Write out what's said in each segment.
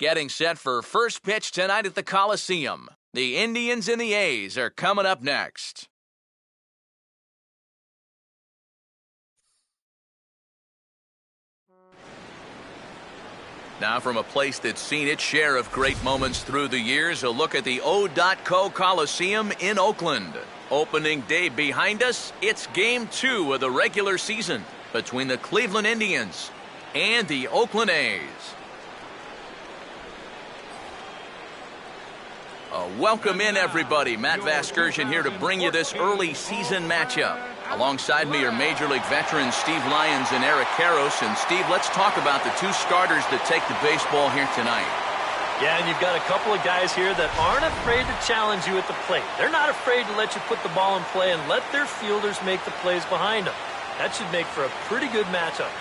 Getting set for first pitch tonight at the Coliseum. The Indians and the A's are coming up next. Now from a place that's seen its share of great moments through the years, a look at the O.co Coliseum in Oakland. Opening day behind us, it's Game 2 of the regular season between the Cleveland Indians and the Oakland A's. Welcome in, everybody. Matt Vasgersian here to bring you this early season matchup. Alongside me are Major League veterans Steve Lyons and Eric Karros. And Steve, let's talk about the two starters that take the baseball here tonight. Yeah, and you've got a couple of guys here that aren't afraid to challenge you at the plate. They're not afraid to let you put the ball in play and let their fielders make the plays behind them. That should make for a pretty good matchup.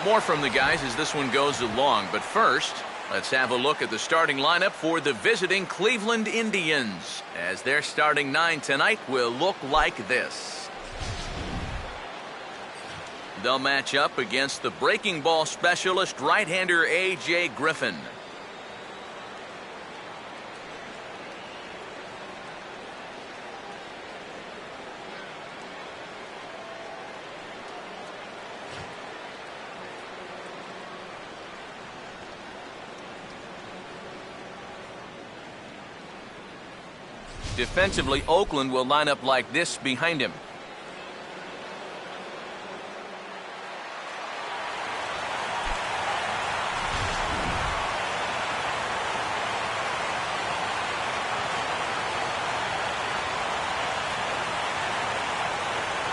More from the guys as this one goes along, but first, let's have a look at the starting lineup for the visiting Cleveland Indians, as their starting 9 tonight will look like this. They'll match up against the breaking ball specialist right-hander A.J. Griffin. Defensively, Oakland will line up like this behind him.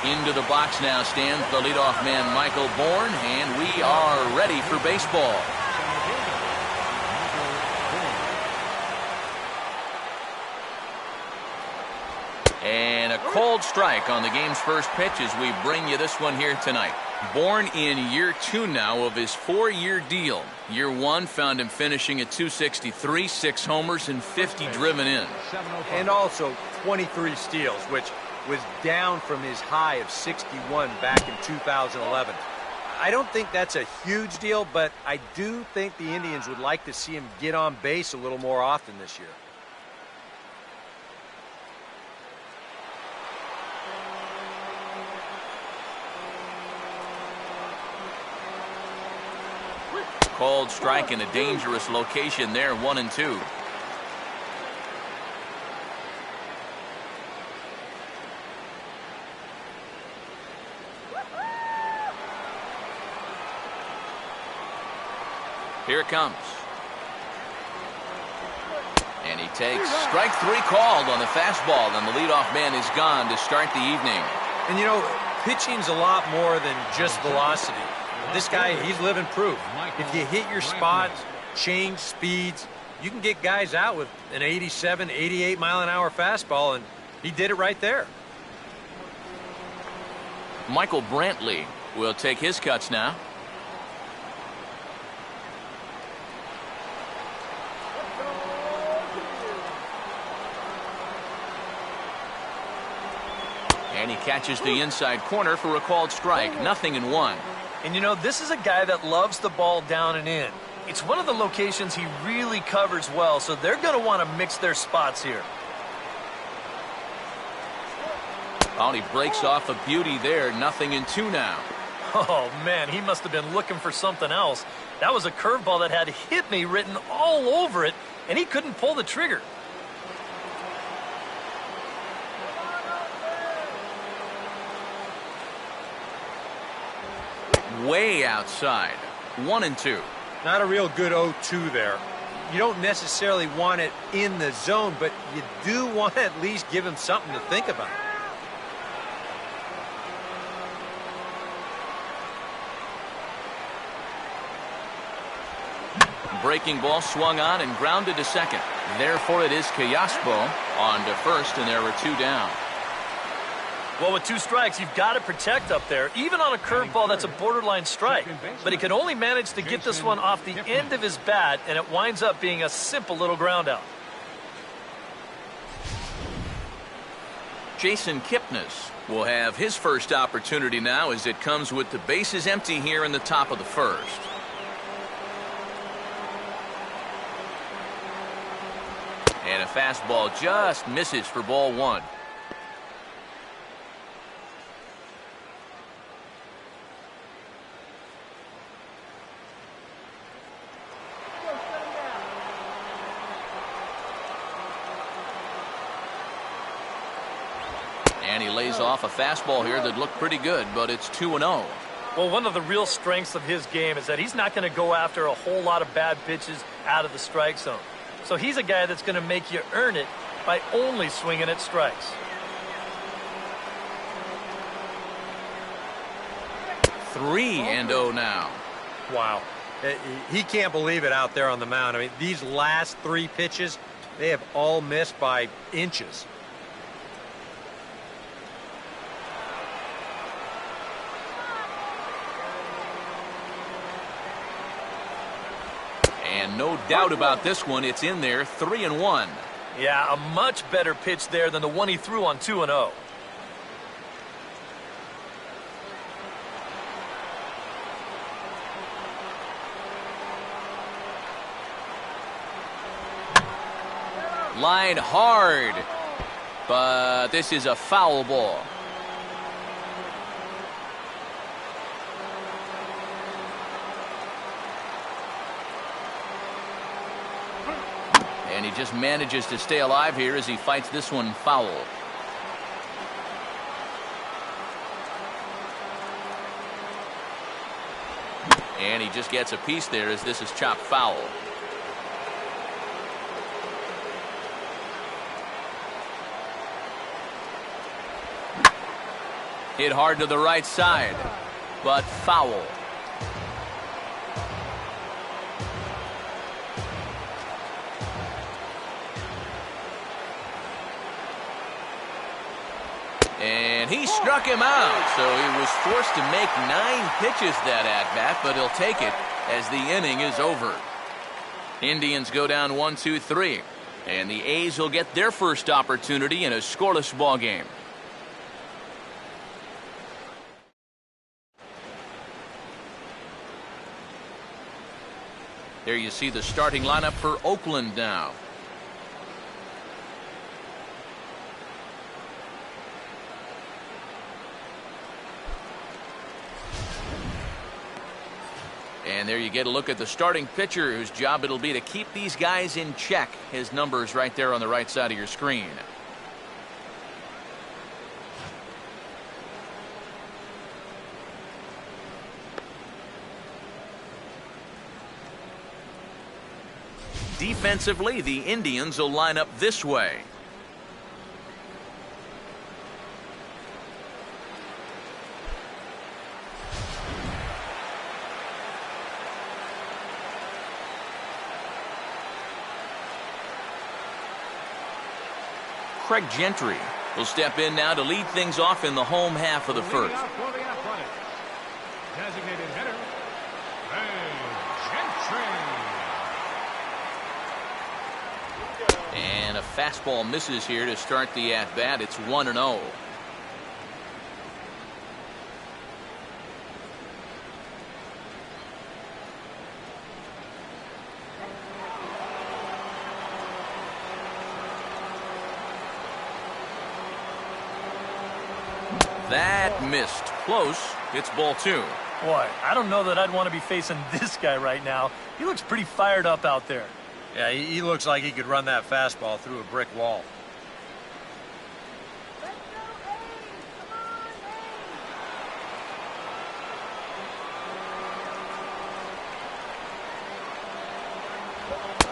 Into the box now stands the leadoff man, Michael Bourne, and we are ready for baseball. And a cold strike on the game's first pitch as we bring you this one here tonight. Bourne in year 2 now of his 4-year deal. Year 1 found him finishing at .263, 6 homers, and 50 driven in. And also 23 steals, which was down from his high of 61 back in 2011. I don't think that's a huge deal, but I do think the Indians would like to see him get on base a little more often this year. Cold strike in a dangerous location there, 1-2. Here it comes. And he takes strike 3 called on the fastball, and the leadoff man is gone to start the evening. And you know, pitching's a lot more than just velocity. This guy, he's living proof. If you hit your spots, change speeds, you can get guys out with an 87, 88 mile-an-hour fastball, and he did it right there. Michael Brantley will take his cuts now. And he catches the inside corner for a called strike. 0-1. And you know, this is a guy that loves the ball down and in. It's one of the locations he really covers well, so they're going to want to mix their spots here. Oh, he breaks off a beauty there. 0-2 now. Oh, man, he must have been looking for something else. That was a curveball that had "hit me" written all over it, and he couldn't pull the trigger. Way outside. 1-2. Not a real good 0-2 there. You don't necessarily want it in the zone, but you do want to at least give him something to think about. Breaking ball swung on and grounded to second. Therefore, it is Callaspo on to first, and there are 2 down. Well, with 2 strikes, you've got to protect up there, even on a curveball that's a borderline strike. But he can only manage to get this one off the end of his bat, and it winds up being a simple little ground out. Jason Kipnis will have his first opportunity now as it comes with the bases empty here in the top of the first. And a fastball just misses for ball one. And he lays off a fastball here that looked pretty good, but it's 2-0. Well, one of the real strengths of his game is that he's not going to go after a whole lot of bad pitches out of the strike zone. So he's a guy that's going to make you earn it by only swinging at strikes. 3-0 now. Wow. He can't believe it out there on the mound. I mean, these last 3 pitches, they have all missed by inches. And no doubt about this one, it's in there, 3-1. Yeah, a much better pitch there than the one he threw on 2-0. Line hard, but this is a foul ball. And he just manages to stay alive here as he fights this one foul. And he just gets a piece there as this is chopped foul. Hit hard to the right side, but foul. And he struck him out, so he was forced to make 9 pitches that at-bat, but he'll take it as the inning is over. Indians go down 1-2-3, and the A's will get their first opportunity in a scoreless ball game. There you see the starting lineup for Oakland now. And there you get a look at the starting pitcher whose job it'll be to keep these guys in check. His number's right there on the right side of your screen. Defensively, the Indians will line up this way. Craig Gentry will step in now to lead things off in the home half of the first. Designated hitter, Gentry. And a fastball misses here to start the at-bat. It's 1-0. That missed. Close. It's ball 2. Boy, I don't know that I'd want to be facing this guy right now. He looks pretty fired up out there. Yeah, he looks like he could run that fastball through a brick wall.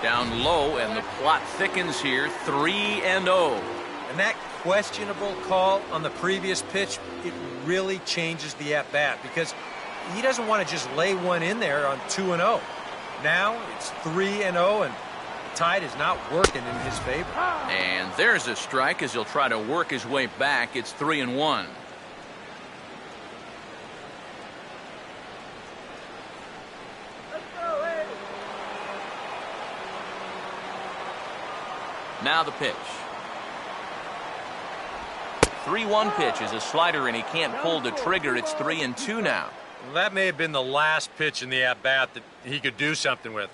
Down low, and the plot thickens here. 3-0. And that questionable call on the previous pitch, it really changes the at-bat because he doesn't want to just lay one in there on 2-0. Now it's 3-0, and the tide is not working in his favor. And there's a strike as he'll try to work his way back. It's 3-1. Now the pitch. 3-1 pitch is a slider, and he can't pull the trigger. It's 3-2 now. Well, that may have been the last pitch in the at-bat that he could do something with.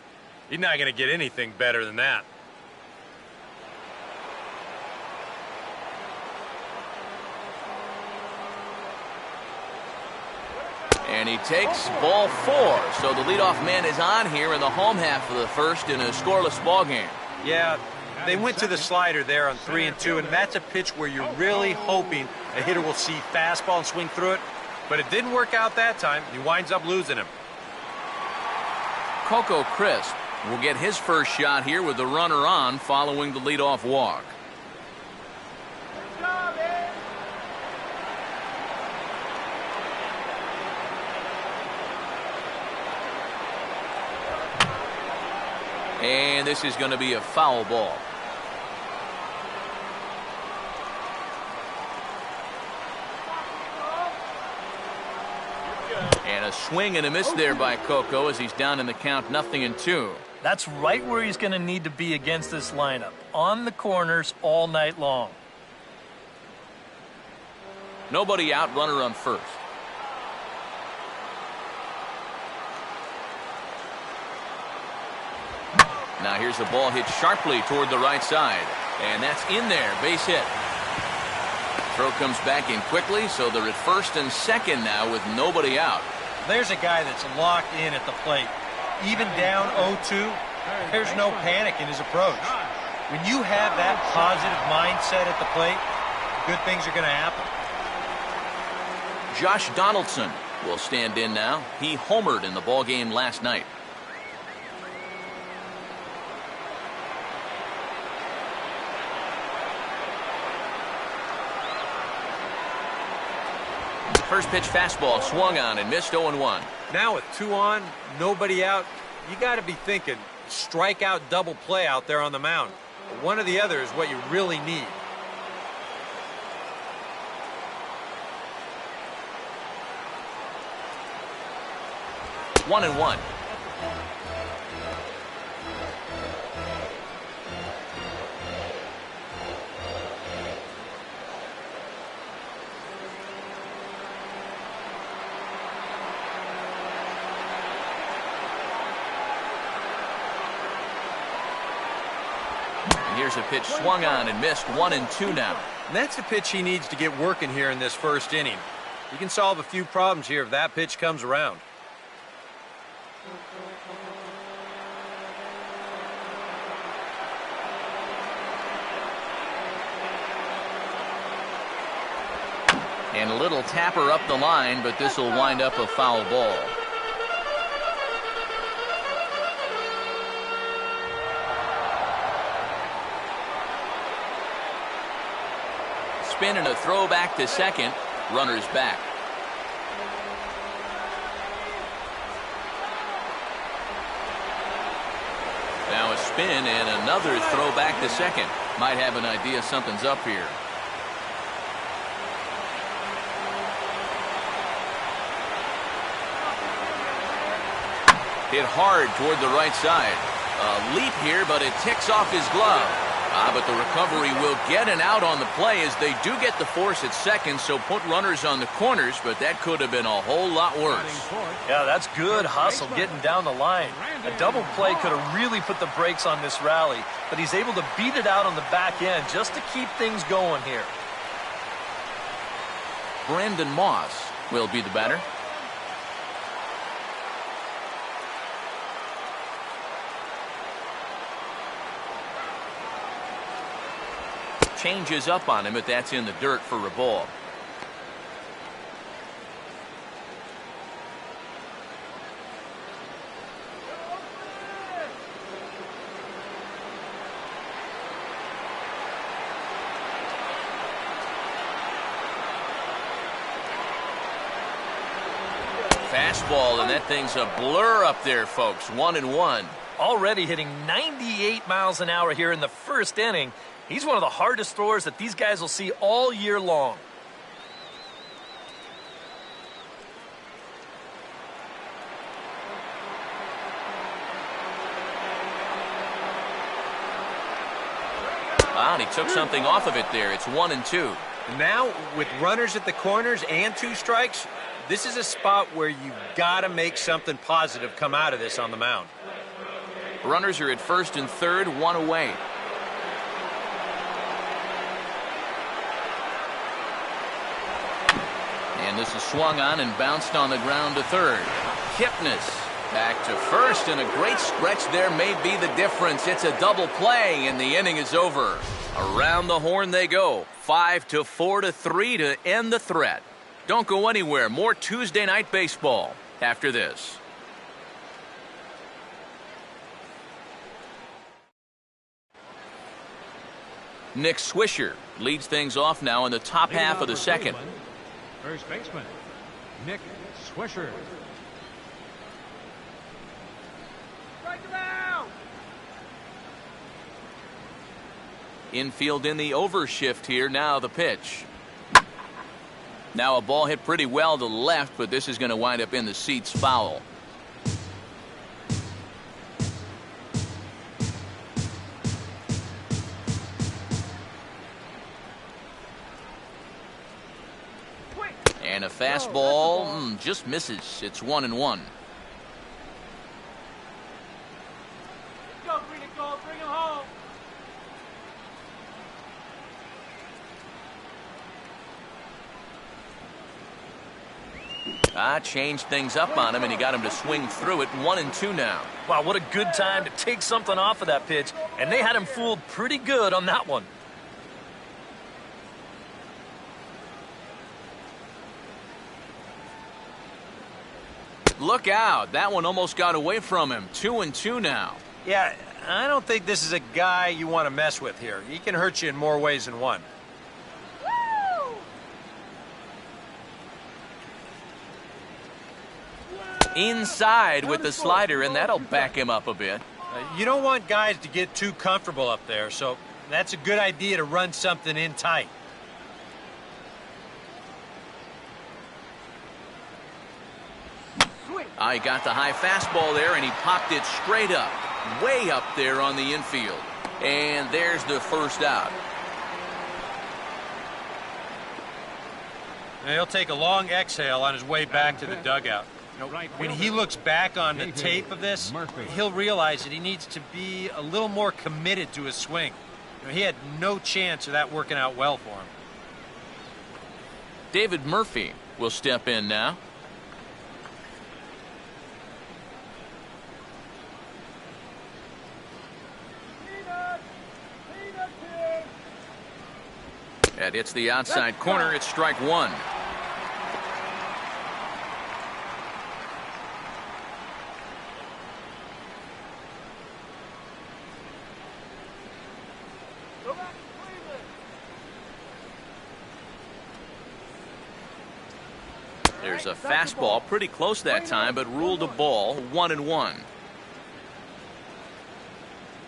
He's not going to get anything better than that. And he takes ball 4. So the leadoff man is on here in the home half of the first in a scoreless ball game. Yeah, they went to the slider there on 3-2, and that's a pitch where you're really hoping a hitter will see fastball and swing through it. But it didn't work out that time. He winds up losing him. Coco Crisp will get his first shot here with the runner on following the leadoff walk. And this is going to be a foul ball. And a swing and a miss there by Coco as he's down in the count 0-2. That's right where he's going to need to be against this lineup. On the corners all night long. Nobody out, runner on first. Now here's a ball hit sharply toward the right side. And that's in there, base hit. Throw comes back in quickly, so they're at first and second now with nobody out. There's a guy that's locked in at the plate. Even down 0-2, there's no panic in his approach. When you have that positive mindset at the plate, good things are going to happen. Josh Donaldson will stand in now. He homered in the ballgame last night. First pitch fastball swung on and missed 0-1. Now with 2 on, nobody out, you got to be thinking strikeout double play out there on the mound. One or the other is what you really need. One and one. Here's a pitch swung on and missed. 1-2 now. And that's the pitch he needs to get working here in this first inning. You can solve a few problems here if that pitch comes around. And a little tapper up the line, but this will wind up a foul ball. Spin and a throw back to second. Runner's back. Now a spin and another throw back to second. Might have an idea something's up here. Hit hard toward the right side. A leap here, but it ticks off his glove. But the recovery will get an out on the play as they do get the force at second, so put runners on the corners, but that could have been a whole lot worse. Yeah, that's good hustle getting down the line. A double play could have really put the brakes on this rally, but he's able to beat it out on the back end just to keep things going here. Brandon Moss will be the batter. Changes up on him, but that's in the dirt for a ball. Fastball, and that thing's a blur up there, folks. 1-1. Already hitting 98 miles an hour here in the first inning. He's one of the hardest throwers that these guys will see all year long. And he took something off of it there. It's 1-2. Now, with runners at the corners and 2 strikes, this is a spot where you've got to make something positive come out of this on the mound. Runners are at first and third, 1 away. And this is swung on and bounced on the ground to third. Kipnis back to first, and a great stretch there may be the difference. It's a double play, and the inning is over. Around the horn they go. 5-4-3 to end the threat. Don't go anywhere. More Tuesday Night Baseball after this. Nick Swisher leads things off now in the top half of the second. First baseman, Nick Swisher. Strike him out! Infield in the overshift here. Now the pitch. Now a ball hit pretty well to left, but this is going to wind up in the seats, foul. And a fastball just misses. It's 1-1. Go, bring it, go, bring him home. Changed things up on him, and he got him to swing through it. 1-2 now. Wow, what a good time to take something off of that pitch. And they had him fooled pretty good on that one. Look out. That one almost got away from him. 2-2 now. Yeah, I don't think this is a guy you want to mess with here. He can hurt you in more ways than one. Inside with the slider, and that'll back him up a bit. You don't want guys to get too comfortable up there, so that's a good idea to run something in tight. He got the high fastball there, and he popped it straight up, way up there on the infield. And there's the first out. And he'll take a long exhale on his way back to the dugout. When he looks back on the tape of this, he'll realize that he needs to be a little more committed to his swing. He had no chance of that working out well for him. David Murphy will step in now. That hits the outside corner. It's strike 1. There's a fastball pretty close that time, but ruled a ball. 1-1.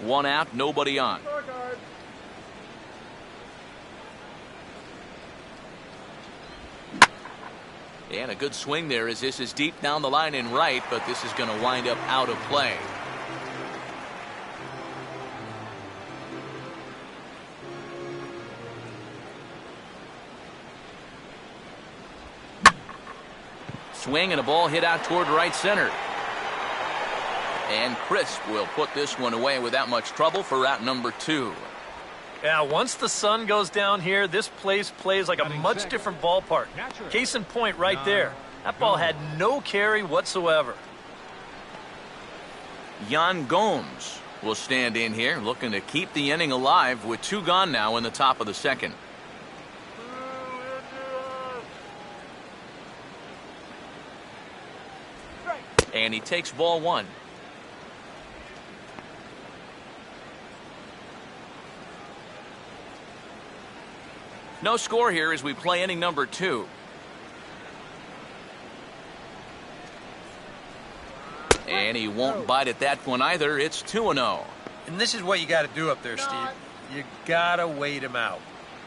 1 out, nobody on. And a good swing there as this is deep down the line in right, but this is going to wind up out of play. Swing and a ball hit out toward right center. And Crisp will put this one away without much trouble for out number 2. Yeah, once the sun goes down here, this place plays like a much different ballpark. Case in point right there. That ball had no carry whatsoever. Yan Gomes will stand in here, looking to keep the inning alive with 2 gone now in the top of the second. And he takes ball 1. No score here as we play inning number 2. And he won't bite at that one either. It's 2-0. And this is what you got to do up there, Steve. You got to wait him out.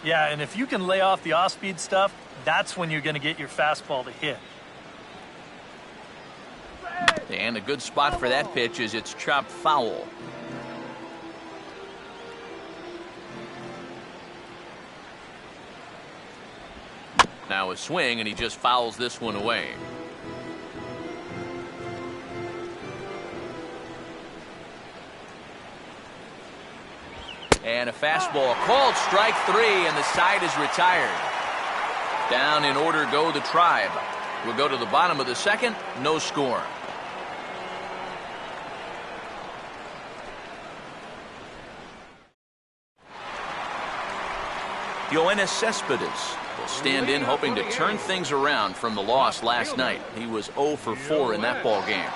Yeah, and if you can lay off the off-speed stuff, that's when you're going to get your fastball to hit. And a good spot for that pitch is it's chopped foul. Now a swing, and he just fouls this one away. And a fastball called strike 3, and the side is retired. Down in order go the Tribe. We'll go to the bottom of the second. No score. Yoenis Cespedes will stand in, hoping to turn things around from the loss last night. He was 0 for 4 in that ball game.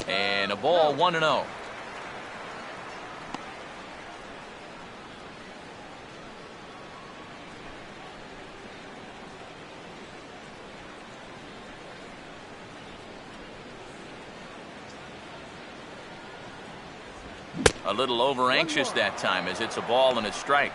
And a ball, 1-0. A little over anxious that time, as it's a ball and a strike.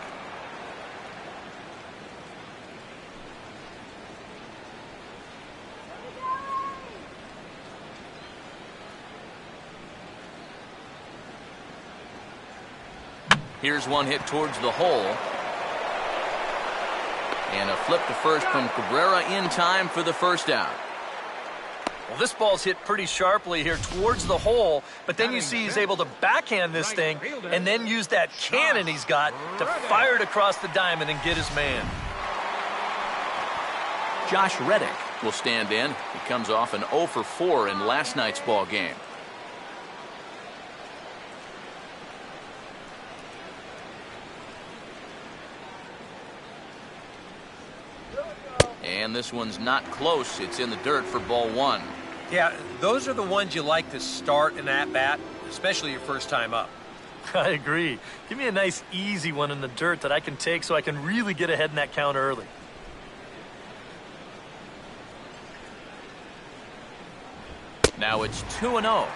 Here's one hit towards the hole. And a flip to first from Cabrera in time for the first out. Well, this ball's hit pretty sharply here towards the hole, but then you see he's able to backhand this thing and then use that cannon he's got to fire it across the diamond and get his man. Josh Reddick will stand in. He comes off an 0 for 4 in last night's ball game. And this one's not close. It's in the dirt for ball 1. Yeah, those are the ones you like to start an at-bat, especially your first time up. I agree. Give me a nice, easy one in the dirt that I can take so I can really get ahead in that count early. Now it's 2-0.